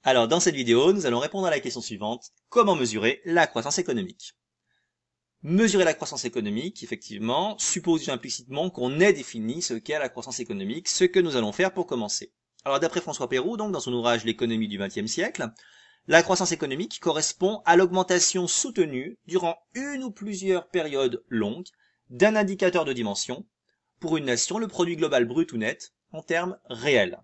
Alors, dans cette vidéo, nous allons répondre à la question suivante. Comment mesurer la croissance économique? Mesurer la croissance économique, effectivement, suppose implicitement qu'on ait défini ce qu'est la croissance économique, ce que nous allons faire pour commencer. Alors, d'après François Peyroux, donc, dans son ouvrage L'économie du XXe siècle, la croissance économique correspond à l'augmentation soutenue durant une ou plusieurs périodes longues d'un indicateur de dimension, pour une nation, le produit global brut ou net, en termes réels.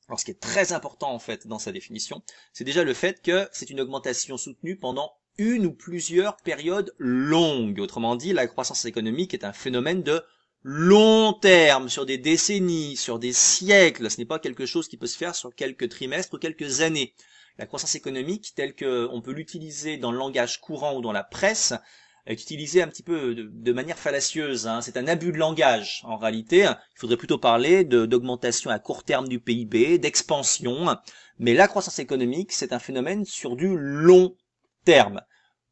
Alors, ce qui est très important, en fait, dans sa définition, c'est déjà le fait que c'est une augmentation soutenue pendant une ou plusieurs périodes longues. Autrement dit, la croissance économique est un phénomène de long terme, sur des décennies, sur des siècles. Ce n'est pas quelque chose qui peut se faire sur quelques trimestres ou quelques années. La croissance économique, telle qu'on peut l'utiliser dans le langage courant ou dans la presse, est utilisée un petit peu de manière fallacieuse. C'est un abus de langage. En réalité, il faudrait plutôt parler d'augmentation à court terme du PIB, d'expansion. Mais la croissance économique, c'est un phénomène sur du long terme.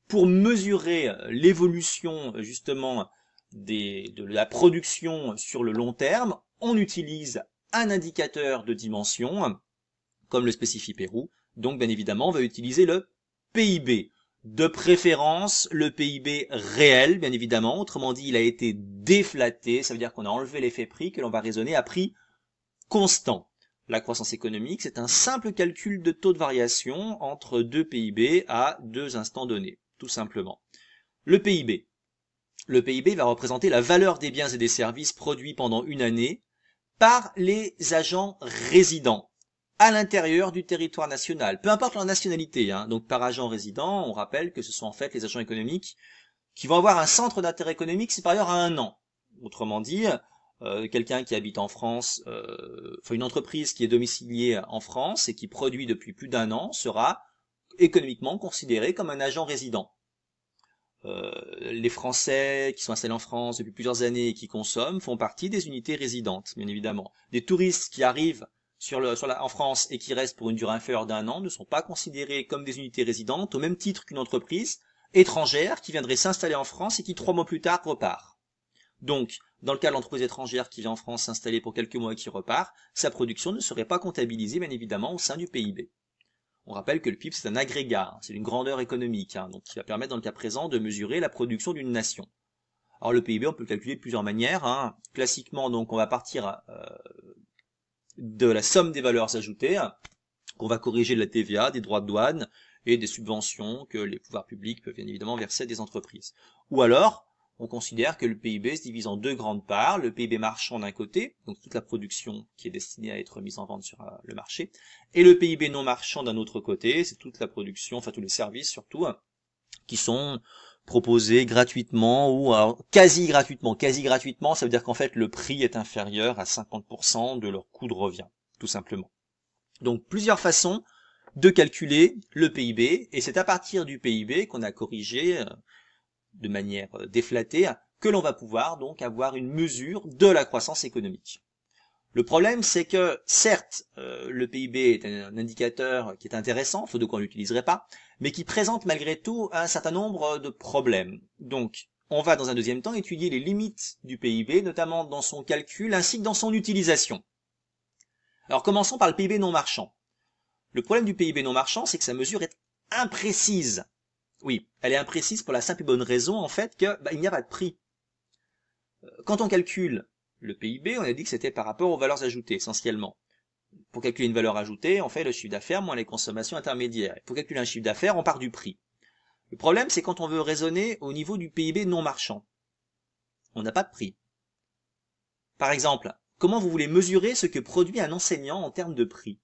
Pour mesurer l'évolution justement de la production sur le long terme, on utilise un indicateur de dimension, comme le spécifie Peyroux. Donc bien évidemment, on va utiliser le PIB. De préférence, le PIB réel, bien évidemment. Autrement dit, il a été déflaté. Ça veut dire qu'on a enlevé l'effet prix, que l'on va raisonner à prix constant. La croissance économique, c'est un simple calcul de taux de variation entre deux PIB à deux instants donnés, tout simplement. Le PIB. Le PIB va représenter la valeur des biens et des services produits pendant une année par les agents résidents à l'intérieur du territoire national, peu importe leur nationalité. Donc par agent résident, on rappelle que ce sont en fait les agents économiques qui vont avoir un centre d'intérêt économique supérieur à un an. Autrement dit, quelqu'un qui habite en France, une entreprise qui est domiciliée en France et qui produit depuis plus d'un an sera économiquement considéré comme un agent résident. Les Français qui sont installés en France depuis plusieurs années et qui consomment font partie des unités résidentes, bien évidemment. Des touristes qui arrivent en France et qui restent pour une durée inférieure d'un an ne sont pas considérés comme des unités résidentes au même titre qu'une entreprise étrangère qui viendrait s'installer en France et qui 3 mois plus tard repart. Donc, dans le cas de l'entreprise étrangère qui vient en France s'installer pour quelques mois et qui repart, sa production ne serait pas comptabilisée bien évidemment au sein du PIB. On rappelle que le PIB c'est un agrégat, c'est une grandeur économique, donc qui va permettre dans le cas présent de mesurer la production d'une nation. Alors le PIB on peut le calculer de plusieurs manières. Classiquement donc on va partir de la somme des valeurs ajoutées, qu'on va corriger de la TVA, des droits de douane et des subventions que les pouvoirs publics peuvent bien évidemment verser à des entreprises. Ou alors, on considère que le PIB se divise en deux grandes parts, le PIB marchand d'un côté, donc toute la production qui est destinée à être mise en vente sur le marché, et le PIB non marchand d'un autre côté, c'est toute la production, enfin tous les services surtout, qui sont proposés gratuitement ou alors quasi gratuitement. Quasi gratuitement, ça veut dire qu'en fait le prix est inférieur à 50% de leur coût de revient, tout simplement. Donc plusieurs façons de calculer le PIB, et c'est à partir du PIB qu'on a corrigé de manière déflatée que l'on va pouvoir donc avoir une mesure de la croissance économique. Le problème, c'est que, certes, le PIB est un indicateur qui est intéressant, faute de quoi on ne l'utiliserait pas, mais qui présente malgré tout un certain nombre de problèmes. Donc, on va dans un deuxième temps étudier les limites du PIB, notamment dans son calcul ainsi que dans son utilisation. Alors, commençons par le PIB non marchand. Le problème du PIB non marchand, c'est que sa mesure est imprécise. Oui, elle est imprécise pour la simple et bonne raison, en fait, que il n'y a pas de prix. Quand on calcule le PIB, on a dit que c'était par rapport aux valeurs ajoutées, essentiellement. Pour calculer une valeur ajoutée, on fait le chiffre d'affaires moins les consommations intermédiaires. Pour calculer un chiffre d'affaires, on part du prix. Le problème, c'est quand on veut raisonner au niveau du PIB non marchand. On n'a pas de prix. Par exemple, comment vous voulez mesurer ce que produit un enseignant en termes de prix?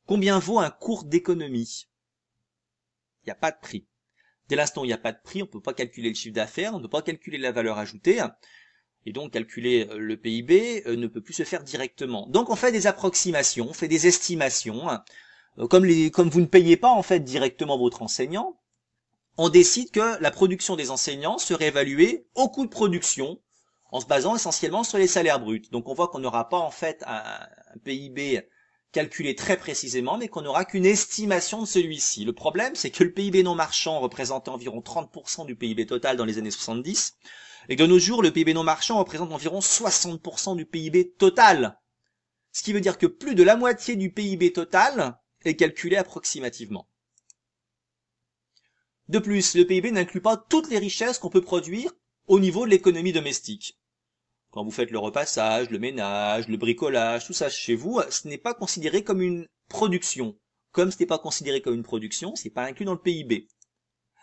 Combien vaut un cours d'économie? Il n'y a pas de prix. Dès l'instant où il n'y a pas de prix, on ne peut pas calculer le chiffre d'affaires, on ne peut pas calculer la valeur ajoutée. Et donc calculer le PIB ne peut plus se faire directement. Donc on fait des approximations, on fait des estimations. Comme vous ne payez pas en fait directement votre enseignant, on décide que la production des enseignants serait évaluée au coût de production en se basant essentiellement sur les salaires bruts. Donc on voit qu'on n'aura pas en fait un PIB calculé très précisément, mais qu'on n'aura qu'une estimation de celui-ci. Le problème, c'est que le PIB non marchand représentait environ 30% du PIB total dans les années 70, et que de nos jours, le PIB non marchand représente environ 60% du PIB total. Ce qui veut dire que plus de la moitié du PIB total est calculé approximativement. De plus, le PIB n'inclut pas toutes les richesses qu'on peut produire au niveau de l'économie domestique. Quand vous faites le repassage, le ménage, le bricolage, tout ça chez vous, ce n'est pas considéré comme une production. Comme ce n'est pas considéré comme une production, c'est pas inclus dans le PIB.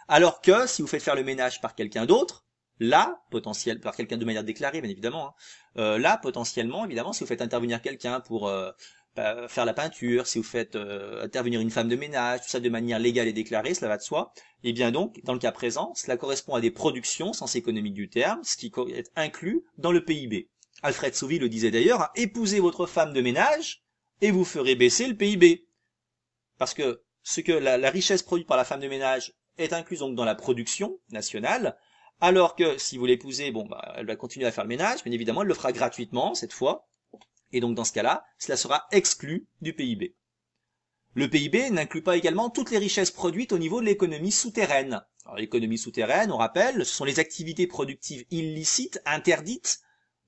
Alors que si vous faites faire le ménage par quelqu'un d'autre, là, potentiellement, par quelqu'un de manière déclarée, bien évidemment, là, potentiellement, évidemment, si vous faites intervenir quelqu'un pour faire la peinture, si vous faites intervenir une femme de ménage, tout ça de manière légale et déclarée, cela va de soi, et bien donc, dans le cas présent, cela correspond à des productions, sens économique du terme, ce qui est inclus dans le PIB. Alfred Sauvy le disait d'ailleurs, hein, épousez votre femme de ménage et vous ferez baisser le PIB. Parce que la richesse produite par la femme de ménage est incluse donc dans la production nationale, alors que si vous l'épousez, bon, bah, elle va continuer à faire le ménage, bien évidemment, elle le fera gratuitement cette fois, et donc dans ce cas-là, cela sera exclu du PIB. Le PIB n'inclut pas également toutes les richesses produites au niveau de l'économie souterraine. Alors l'économie souterraine, on rappelle, ce sont les activités productives illicites, interdites,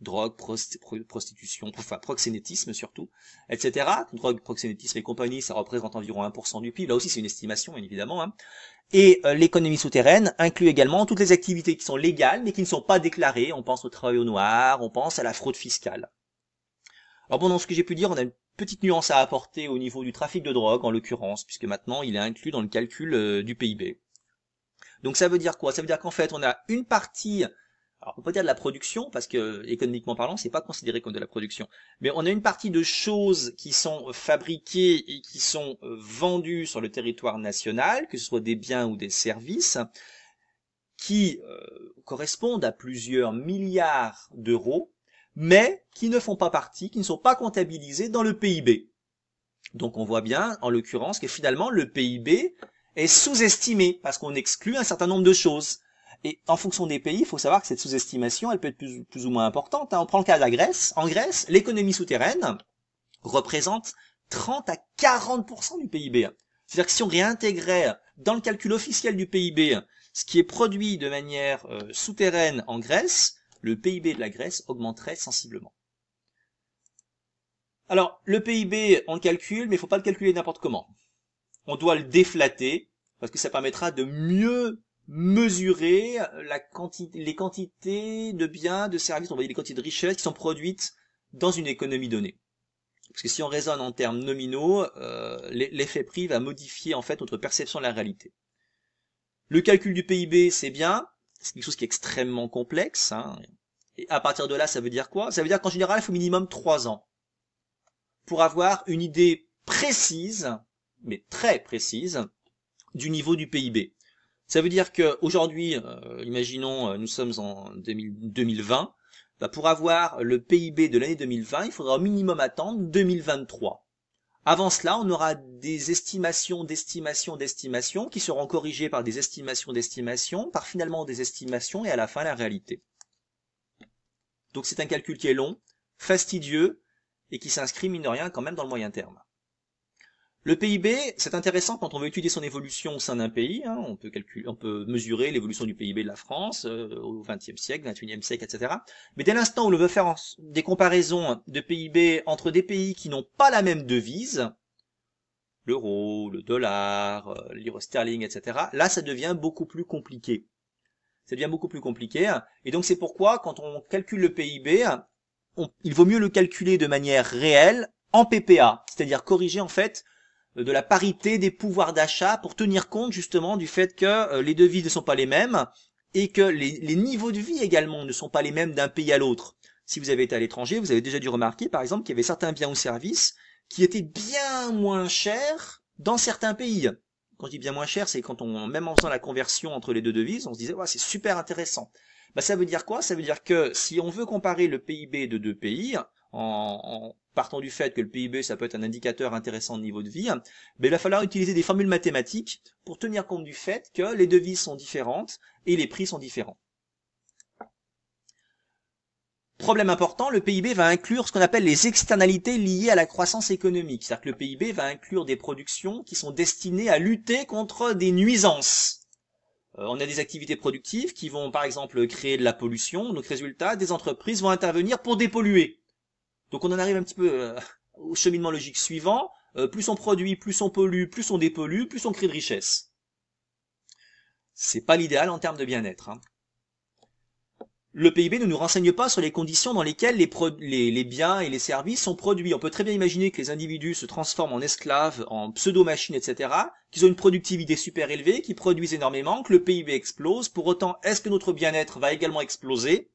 drogue, prostitution, enfin proxénétisme surtout, etc. Drogue, proxénétisme et compagnie, ça représente environ 1% du PIB. Là aussi, c'est une estimation, bien évidemment. Hein. Et l'économie souterraine inclut également toutes les activités qui sont légales, mais qui ne sont pas déclarées. On pense au travail au noir, on pense à la fraude fiscale. Alors bon, dans ce que j'ai pu dire, on a une petite nuance à apporter au niveau du trafic de drogue, en l'occurrence, puisque maintenant, il est inclus dans le calcul du PIB. Donc ça veut dire quoi? Ça veut dire qu'en fait, on a une partie... Alors, on peut pas dire de la production, parce que, économiquement parlant, c'est pas considéré comme de la production. Mais on a une partie de choses qui sont fabriquées et qui sont vendues sur le territoire national, que ce soit des biens ou des services, qui correspondent à plusieurs milliards d'euros, mais qui ne font pas partie, qui ne sont pas comptabilisés dans le PIB. Donc on voit bien, en l'occurrence, que finalement, le PIB est sous-estimé, parce qu'on exclut un certain nombre de choses. Et en fonction des pays, il faut savoir que cette sous-estimation, elle peut être plus ou moins importante. On prend le cas de la Grèce. En Grèce, l'économie souterraine représente 30 à 40% du PIB. C'est-à-dire que si on réintégrait dans le calcul officiel du PIB ce qui est produit de manière souterraine en Grèce, le PIB de la Grèce augmenterait sensiblement. Alors, le PIB, on le calcule, mais il ne faut pas le calculer n'importe comment. On doit le déflater, parce que ça permettra de mieux mesurer les quantités de biens, de services, on va dire les quantités de richesses qui sont produites dans une économie donnée. Parce que si on raisonne en termes nominaux, l'effet prix va modifier en fait notre perception de la réalité. Le calcul du PIB, c'est bien, c'est quelque chose qui est extrêmement complexe. Hein. Et à partir de là, ça veut dire quoi? Ça veut dire qu'en général, il faut minimum 3 ans pour avoir une idée précise, mais très précise, du niveau du PIB. Ça veut dire qu'aujourd'hui, imaginons, nous sommes en 2020, bah pour avoir le PIB de l'année 2020, il faudra au minimum attendre 2023. Avant cela, on aura des estimations qui seront corrigées par des estimations, par finalement des estimations et à la fin la réalité. Donc c'est un calcul qui est long, fastidieux et qui s'inscrit mine de rien quand même dans le moyen terme. Le PIB, c'est intéressant quand on veut étudier son évolution au sein d'un pays. Hein, on peut mesurer l'évolution du PIB de la France au XXe siècle, XXIe siècle, etc. Mais dès l'instant où on veut faire des comparaisons de PIB entre des pays qui n'ont pas la même devise, l'euro, le dollar, l'euro sterling, etc., là, ça devient beaucoup plus compliqué. Ça devient beaucoup plus compliqué. Et donc, c'est pourquoi, quand on calcule le PIB, il vaut mieux le calculer de manière réelle en PPA, c'est-à-dire corriger en fait de la parité des pouvoirs d'achat pour tenir compte justement du fait que les devises ne sont pas les mêmes et que les niveaux de vie également ne sont pas les mêmes d'un pays à l'autre. Si vous avez été à l'étranger, vous avez déjà dû remarquer par exemple qu'il y avait certains biens ou services qui étaient bien moins chers dans certains pays. Quand je dis bien moins cher, c'est quand même en faisant la conversion entre les deux devises, on se disait ouais, c'est super intéressant. Bah, ça veut dire quoi? Ça veut dire que si on veut comparer le PIB de deux pays, en partant du fait que le PIB, ça peut être un indicateur intéressant de niveau de vie, mais il va falloir utiliser des formules mathématiques pour tenir compte du fait que les devises sont différentes et les prix sont différents. Problème important, le PIB va inclure ce qu'on appelle les externalités liées à la croissance économique. C'est-à-dire que le PIB va inclure des productions qui sont destinées à lutter contre des nuisances. On a des activités productives qui vont par exemple créer de la pollution, donc résultat, des entreprises vont intervenir pour dépolluer. Donc on en arrive un petit peu au cheminement logique suivant. plus on produit, plus on pollue, plus on dépollue, plus on crée de richesse. C'est pas l'idéal en termes de bien-être, hein. Le PIB ne nous renseigne pas sur les conditions dans lesquelles les biens et les services sont produits. On peut très bien imaginer que les individus se transforment en esclaves, en pseudo-machines, etc., qu'ils ont une productivité super élevée, qu'ils produisent énormément, que le PIB explose. Pour autant, est-ce que notre bien-être va également exploser?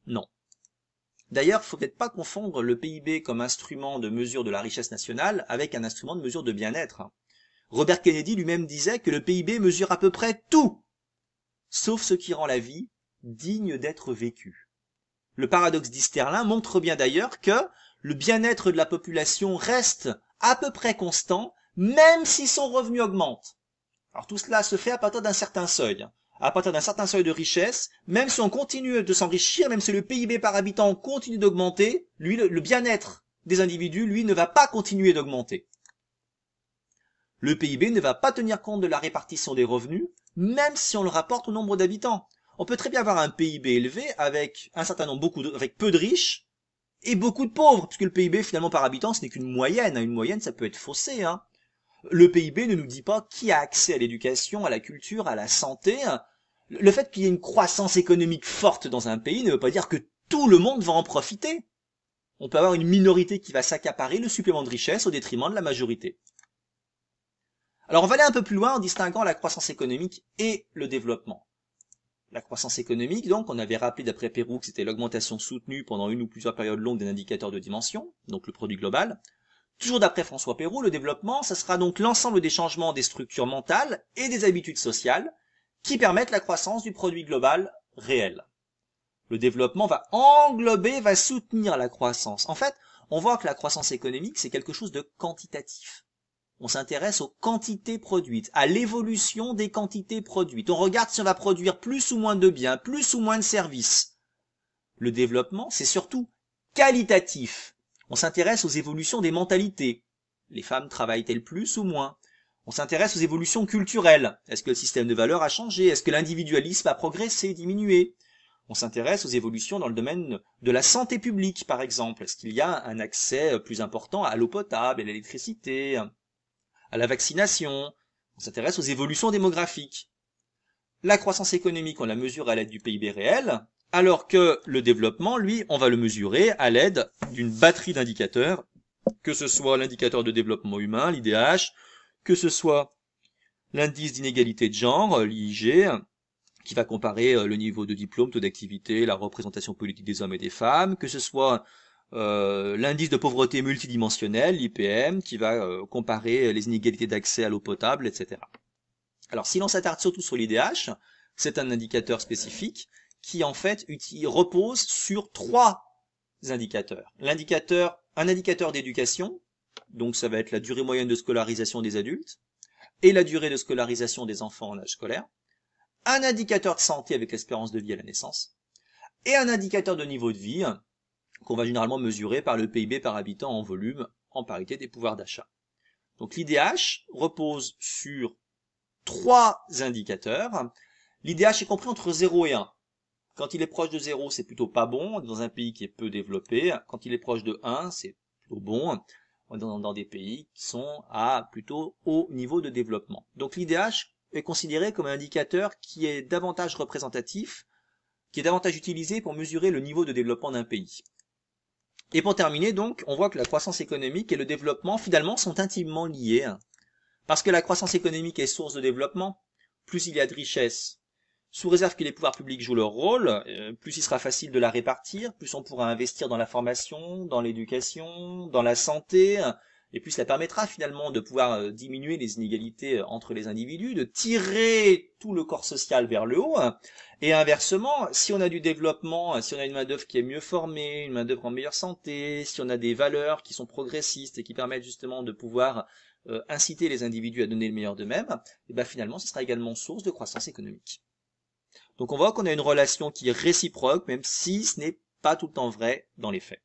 Non. D'ailleurs, il ne faut peut-être pas confondre le PIB comme instrument de mesure de la richesse nationale avec un instrument de mesure de bien-être. Robert Kennedy lui-même disait que le PIB mesure à peu près tout, sauf ce qui rend la vie digne d'être vécu. Le paradoxe d'Easterlin montre bien d'ailleurs que le bien-être de la population reste à peu près constant, même si son revenu augmente. Alors tout cela se fait à partir d'un certain seuil. À partir d'un certain seuil de richesse, même si on continue de s'enrichir, même si le PIB par habitant continue d'augmenter, lui, le bien-être des individus, lui, ne va pas continuer d'augmenter. Le PIB ne va pas tenir compte de la répartition des revenus, même si on le rapporte au nombre d'habitants. On peut très bien avoir un PIB élevé avec un certain nombre, avec peu de riches et beaucoup de pauvres, puisque le PIB finalement par habitant ce n'est qu'une moyenne. Une moyenne ça peut être faussé, hein. Le PIB ne nous dit pas qui a accès à l'éducation, à la culture, à la santé. Le fait qu'il y ait une croissance économique forte dans un pays ne veut pas dire que tout le monde va en profiter. On peut avoir une minorité qui va s'accaparer le supplément de richesse au détriment de la majorité. Alors on va aller un peu plus loin en distinguant la croissance économique et le développement. La croissance économique, donc, on avait rappelé d'après Perroux que c'était l'augmentation soutenue pendant une ou plusieurs périodes longues d'un indicateur de dimension, donc le produit global. Toujours d'après François Perroux, le développement, ça sera donc l'ensemble des changements des structures mentales et des habitudes sociales qui permettent la croissance du produit global réel. Le développement va englober, va soutenir la croissance. En fait, on voit que la croissance économique, c'est quelque chose de quantitatif. On s'intéresse aux quantités produites, à l'évolution des quantités produites. On regarde si on va produire plus ou moins de biens, plus ou moins de services. Le développement, c'est surtout qualitatif. On s'intéresse aux évolutions des mentalités. Les femmes travaillent-elles plus ou moins? On s'intéresse aux évolutions culturelles. Est-ce que le système de valeurs a changé? Est-ce que l'individualisme a progressé, diminué? On s'intéresse aux évolutions dans le domaine de la santé publique, par exemple. Est-ce qu'il y a un accès plus important à l'eau potable, à l'électricité, à la vaccination? On s'intéresse aux évolutions démographiques. La croissance économique, on la mesure à l'aide du PIB réel, alors que le développement, lui, on va le mesurer à l'aide d'une batterie d'indicateurs, que ce soit l'indicateur de développement humain, l'IDH, que ce soit l'indice d'inégalité de genre, l'IIG, qui va comparer le niveau de diplôme, taux d'activité, la représentation politique des hommes et des femmes, que ce soit l'indice de pauvreté multidimensionnel, l'IPM, qui va comparer les inégalités d'accès à l'eau potable, etc. Alors si l'on s'attarde surtout sur l'IDH, c'est un indicateur spécifique qui en fait repose sur trois indicateurs. Un indicateur d'éducation, donc ça va être la durée moyenne de scolarisation des adultes, et la durée de scolarisation des enfants en âge scolaire, un indicateur de santé avec l'espérance de vie à la naissance, et un indicateur de niveau de vie qu'on va généralement mesurer par le PIB par habitant en volume en parité des pouvoirs d'achat. Donc l'IDH repose sur trois indicateurs. L'IDH est compris entre 0 et 1. Quand il est proche de 0, c'est plutôt pas bon, dans un pays qui est peu développé. Quand il est proche de 1, c'est plutôt bon, dans des pays qui sont à plutôt haut niveau de développement. Donc l'IDH est considéré comme un indicateur qui est davantage représentatif, qui est davantage utilisé pour mesurer le niveau de développement d'un pays. Et pour terminer, donc, on voit que la croissance économique et le développement, finalement, sont intimement liés. Parce que la croissance économique est source de développement, plus il y a de richesse, sous réserve que les pouvoirs publics jouent leur rôle, plus il sera facile de la répartir, plus on pourra investir dans la formation, dans l'éducation, dans la santé, et plus cela permettra finalement de pouvoir diminuer les inégalités entre les individus, de tirer tout le corps social vers le haut. Et inversement, si on a du développement, si on a une main-d'œuvre qui est mieux formée, une main-d'œuvre en meilleure santé, si on a des valeurs qui sont progressistes et qui permettent justement de pouvoir inciter les individus à donner le meilleur d'eux-mêmes, et bien finalement ce sera également source de croissance économique. Donc on voit qu'on a une relation qui est réciproque, même si ce n'est pas tout le temps vrai dans les faits.